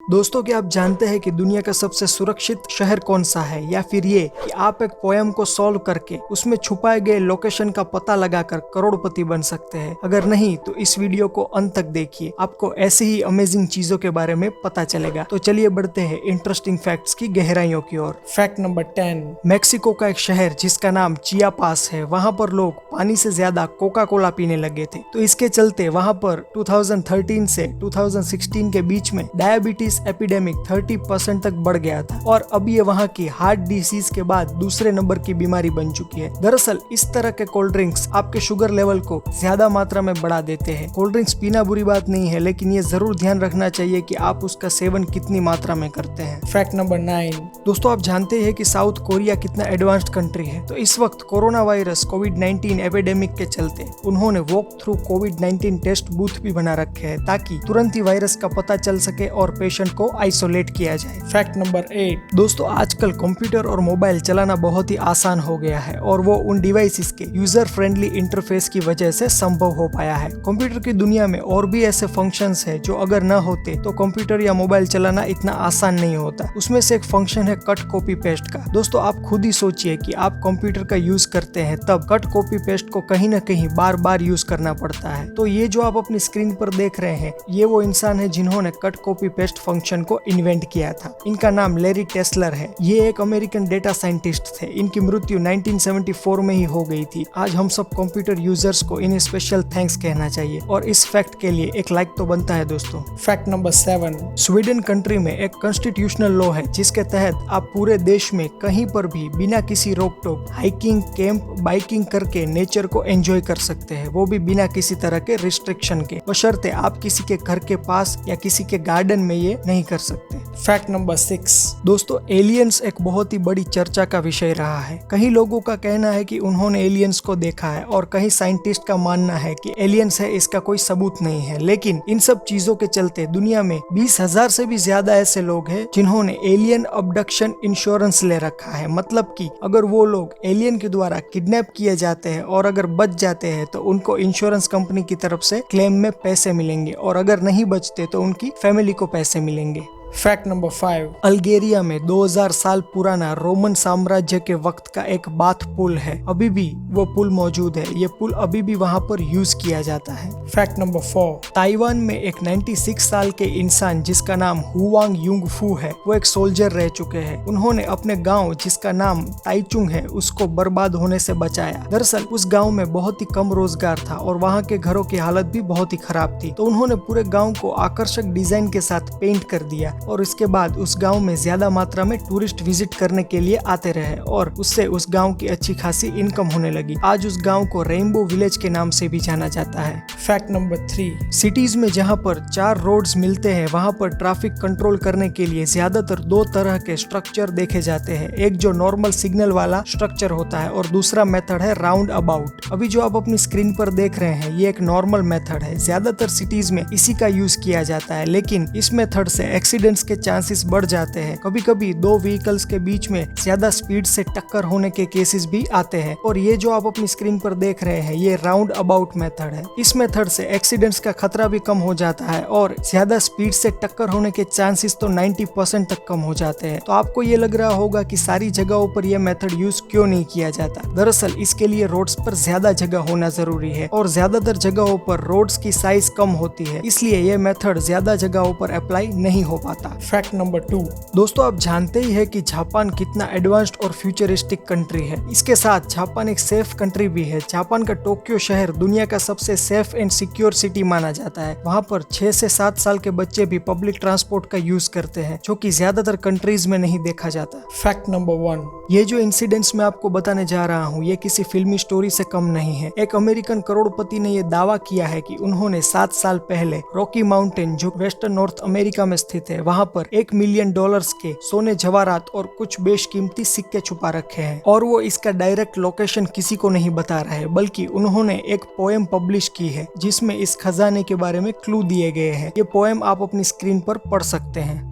दोस्तों, क्या आप जानते हैं कि दुनिया का सबसे सुरक्षित शहर कौन सा है, या फिर ये कि आप एक पोएम को सॉल्व करके उसमें छुपाए गए लोकेशन का पता लगाकर करोड़पति बन सकते हैं? अगर नहीं तो इस वीडियो को अंत तक देखिए, आपको ऐसी ही अमेजिंग चीजों के बारे में पता चलेगा। तो चलिए बढ़ते हैं इंटरेस्टिंग फैक्ट्स की गहराइयों की ओर। Fact number 10। मेक्सिको का एक शहर जिसका नाम चियापास है, वहाँ पर लोग पानी से ज्यादा कोका कोला पीने लगे थे। तो इसके चलते वहाँ पर 2013 से 2016 के बीच में डायबिटीज एपिडेमिक 30% तक बढ़ गया था, और अब ये वहाँ की हार्ट डिसीज के बाद दूसरे नंबर की बीमारी बन चुकी है। दरअसल इस तरह के कोल्ड ड्रिंक्स आपके शुगर लेवल को ज्यादा मात्रा में बढ़ा देते हैं। कोल्ड ड्रिंक्स पीना बुरी बात नहीं है, लेकिन ये जरूर ध्यान रखना चाहिए कि आप उसका सेवन कितनी मात्रा में करते हैं। Fact number 9। दोस्तों, आप जानते हैं कि साउथ कोरिया कितना एडवांस्ड कंट्री है। तो इस वक्त कोरोना वायरस कोविड-19 एपिडेमिक के चलते उन्होंने वॉक थ्रू कोविड-19 टेस्ट बूथ भी बना रखे हैं, ताकि तुरंत ही वायरस का पता चल सके और पेशेंट को आइसोलेट किया जाए। Fact number 8। दोस्तों, आजकल कंप्यूटर और मोबाइल चलाना बहुत ही आसान हो गया है, और वो उन डिवाइसेस के यूजर फ्रेंडली इंटरफेस की वजह से संभव हो पाया है। कंप्यूटर की दुनिया में और भी ऐसे फंक्शंस हैं जो अगर न होते तो कंप्यूटर या मोबाइल चलाना इतना आसान नहीं होता। उसमें से एक फंक्शन है कट कॉपी पेस्ट का। दोस्तों, आप खुद ही सोचिए कि आप कंप्यूटर का यूज करते हैं, तब कट कॉपी पेस्ट को कहीं न कहीं बार बार यूज करना पड़ता है। तो ये जो आप अपनी स्क्रीन पर देख रहे हैं, ये वो इंसान है जिन्होंने कट कॉपी पेस्ट फंक्शन को इन्वेंट किया था। इनका नाम लैरी टेस्लर है। ये एक अमेरिकन डेटा साइंटिस्ट थे। इनकी मृत्यु 1974 में ही हो गई थी। आज हम सब कंप्यूटर यूजर्स को इन्हें स्पेशल थैंक्स कहना चाहिए, और इस फैक्ट के लिए एक लाइक तो बनता है। दोस्तों, फैक्ट नंबर 7। स्वीडन कंट्री में एक कॉन्स्टिट्यूशनल लॉ है जिसके तहत आप पूरे देश में कहीं पर भी बिना किसी रोक टोक हाइकिंग, कैंप, बाइकिंग करके नेचर को एंजॉय कर सकते हैं, वो भी बिना किसी तरह के रिस्ट्रिक्शन के, बशर्ते आप किसी के घर के पास या किसी के गार्डन में ये नहीं कर सकते। Fact number 6। दोस्तों, एलियंस एक बहुत ही बड़ी चर्चा का विषय रहा है। कई लोगों का कहना है कि उन्होंने एलियंस को देखा है, और कई साइंटिस्ट का मानना है कि एलियंस है, इसका कोई सबूत नहीं है। लेकिन इन सब चीजों के चलते दुनिया में 20,000 से भी ज्यादा ऐसे लोग हैं जिन्होंने एलियन अबडक्शन इंश्योरेंस ले रखा है। मतलब कि अगर वो लोग एलियन के द्वारा किडनैप किए जाते हैं और अगर बच जाते हैं तो उनको इंश्योरेंस कंपनी की तरफ से क्लेम में पैसे मिलेंगे, और अगर नहीं बचते तो उनकी फैमिली को पैसे मिलेंगे। Fact number 5। अल्गेरिया में 2000 साल पुराना रोमन साम्राज्य के वक्त का एक बाथ पुल है। अभी भी वो पुल मौजूद है। ये पुल अभी भी वहाँ पर यूज किया जाता है। Fact number 4। ताइवान में एक 96 साल के इंसान जिसका नाम हुआंग युंगफू है, वो एक सोल्जर रह चुके हैं। उन्होंने अपने गांव जिसका नाम ताइचुंग है उसको बर्बाद होने से बचाया। दरअसल उस गांव में बहुत ही कम रोजगार था और वहाँ के घरों की हालत भी बहुत ही खराब थी। तो उन्होंने पूरे गाँव को आकर्षक डिजाइन के साथ पेंट कर दिया, और इसके बाद उस गांव में ज्यादा मात्रा में टूरिस्ट विजिट करने के लिए आते रहे, और उससे उस गांव की अच्छी खासी इनकम होने लगी। आज उस गांव को रेनबो विलेज के नाम से भी जाना जाता है। Fact number 3। सिटीज में जहां पर 4 रोड्स मिलते हैं, वहां पर ट्रैफिक कंट्रोल करने के लिए ज्यादातर 2 तरह के स्ट्रक्चर देखे जाते हैं। एक जो नॉर्मल सिग्नल वाला स्ट्रक्चर होता है, और दूसरा मेथड है राउंड अबाउट। अभी जो आप अपनी स्क्रीन पर देख रहे हैं, ये एक नॉर्मल मेथड है। ज्यादातर सिटीज में इसी का यूज किया जाता है, लेकिन इस मेथड से एक्सीडेंट्स के चांसेस बढ़ जाते हैं। कभी कभी 2 व्हीकल्स के बीच में ज्यादा स्पीड से टक्कर होने के केसेस भी आते हैं। और ये जो आप अपनी स्क्रीन पर देख रहे हैं, ये राउंड अबाउट मेथड है। इस मेथड से एक्सीडेंट्स का खतरा भी कम हो जाता है, और ज्यादा स्पीड से टक्कर होने के चांसेस तो 90% तक कम हो जाते हैं। तो आपको ये लग रहा होगा कि सारी जगहों पर यह मेथड यूज क्यों नहीं किया जाता। दरअसल इसके लिए रोड्स पर ज्यादा जगह होना जरूरी है, और ज्यादातर जगहों पर रोड्स की साइज कम होती है, इसलिए यह मेथड ज्यादा जगहों पर अप्लाई नहीं हो पाता। Fact number 2। दोस्तों, आप जानते ही है कि जापान कितना एडवांस्ड और फ्यूचरिस्टिक कंट्री है। इसके साथ जापान एक सेफ कंट्री भी है। जापान का टोक्यो शहर दुनिया का सबसे सेफ एंड सिक्योर सिटी माना जाता है। वहाँ पर 6 से 7 साल के बच्चे भी पब्लिक ट्रांसपोर्ट का यूज करते हैं, जो कि ज्यादातर कंट्रीज में नहीं देखा जाता। Fact number 1। ये जो इंसिडेंट्स मैं आपको बताने जा रहा हूँ, ये किसी फिल्मी स्टोरी से कम नहीं है। एक अमेरिकन करोड़पति ने ये दावा किया है कि उन्होंने 7 साल पहले रॉकी माउंटेन, जो वेस्टर्न नॉर्थ अमेरिका में स्थित है, वहाँ पर $1 मिलियन के सोने, जवाहरात और कुछ बेशकीमती सिक्के छुपा रखे हैं। और वो इसका डायरेक्ट लोकेशन किसी को नहीं बता रहा है, बल्कि उन्होंने एक पोएम पब्लिश की है जिसमें इस खजाने के बारे में क्लू दिए गए हैं। ये पोएम आप अपनी स्क्रीन पर पढ़ सकते हैं।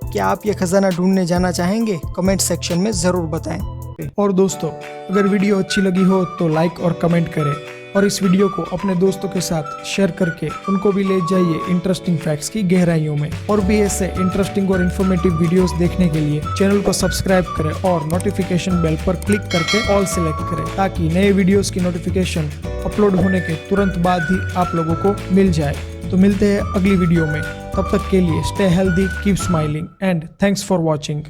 क्या आप ये खजाना ढूंढने जाना चाहेंगे? कमेंट सेक्शन में जरूर बताएं। और दोस्तों, अगर वीडियो अच्छी लगी हो तो लाइक और कमेंट करें, और इस वीडियो को अपने दोस्तों के साथ शेयर करके उनको भी ले जाइए इंटरेस्टिंग फैक्ट्स की गहराइयों में। और भी ऐसे इंटरेस्टिंग और इन्फॉर्मेटिव वीडियोस देखने के लिए चैनल को सब्सक्राइब करें और नोटिफिकेशन बेल पर क्लिक करके ऑल सेलेक्ट करें, ताकि नए वीडियोस की नोटिफिकेशन अपलोड होने के तुरंत बाद ही आप लोगों को मिल जाए। तो मिलते हैं अगली वीडियो में, तब तक के लिए stay healthy, keep smiling and thanks for watching.